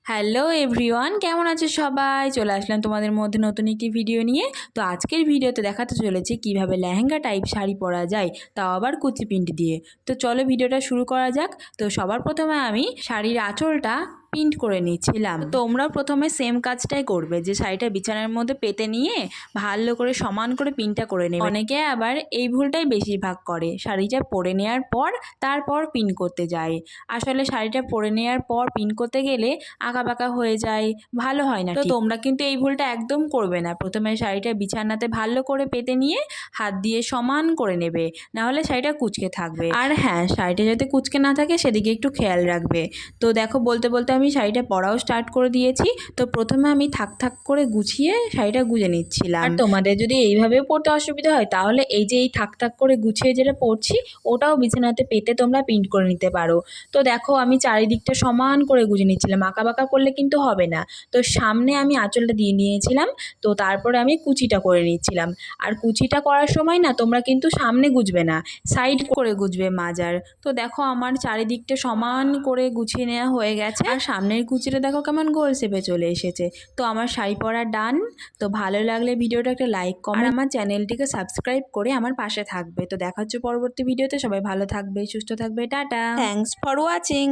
Hello everyone, কেমন আছে সবাই? চলে আসলাম তোমাদের মধ্যে নতুন একটি ভিডিও নিয়ে। তো আজকের ভিডিওতে দেখাতে চলেছি কিভাবে লেহেঙ্গা টাইপ শাড়ি পরা যায়, তাও আবার কুচি প্রিন্ট দিয়ে। তো চলো ভিডিওটা শুরু করা যাক। তো সবার প্রথমে আমি শাড়ির আঁচলটা প্রিন্ট করে নিচ্ছিলাম। তোমরাও প্রথমে সেম কাজটাই করবে, যে শাড়িটা বিছানার মধ্যে পেতে নিয়ে ভালো করে সমান করে প্রিন্টটা করে নেবে। অনেকে আবার এই ভুলটাই বেশিরভাগ করে, শাড়িটা পরে নেওয়ার পর তারপর পিন করতে যায়। আসলে শাড়িটা পরে নেওয়ার পর পিন করতে গেলে আঁকাবাঁকা হয়ে যায়, ভালো হয় না। তো তোমরা কিন্তু এই ভুলটা একদম করবে না। প্রথমে শাড়িটা বিছানাতে ভালো করে পেতে নিয়ে হাত দিয়ে সমান করে নেবে, নাহলে শাড়িটা কুঁচকে থাকবে। আর হ্যাঁ, শাড়িটা যাতে কুঁচকে না থাকে সেদিকে একটু খেয়াল রাখবে। তো দেখো, বলতে বলতে আমি শাড়িটা পরাও স্টার্ট করে দিয়েছি। তো প্রথমে আমি থাক থাক করে গুছিয়ে শাড়িটা গুজে নিচ্ছিলাম। আর তোমাদের যদি এইভাবেও পরতে অসুবিধা হয়, তাহলে এই যে এই থাক থাক করে গুছিয়ে যেটা পরছি, ওটাও বিছানাতে পেতে তোমরা প্রিন্ট করে নিতে পারো। তো দেখো, আমি চারিদিকটা সমান করে গুজে নিচ্ছিলাম, আঁকাবাঁকা করলে কিন্তু হবে না। তো সামনে আমি আঁচলটা দিয়ে নিয়েছিলাম, তো তারপরে আমি কুচিটা করে নিচ্ছিলাম। আর কুচিটা করার সময় না, তোমরা কিন্তু সামনে গুজবে না, সাইড করে গুজবে মাজার। তো দেখো, আমার চারিদিকটা সমান করে গুছিয়ে নেওয়া হয়ে গেছে। আর সামনের কুচিটা দেখো কেমন গোল শেপে চলে এসেছে। তো আমার শাড়ি পরা ডান। তো ভালো লাগলে ভিডিওটা একটা লাইক কমেন্ট, আর আমার চ্যানেলটিকে সাবস্ক্রাইব করে আমার পাশে থাকবে। তো দেখা হচ্ছে পরবর্তী ভিডিওতে। সবাই ভালো থাকবে, সুস্থ থাকবে, টাটা। Thanks for watching.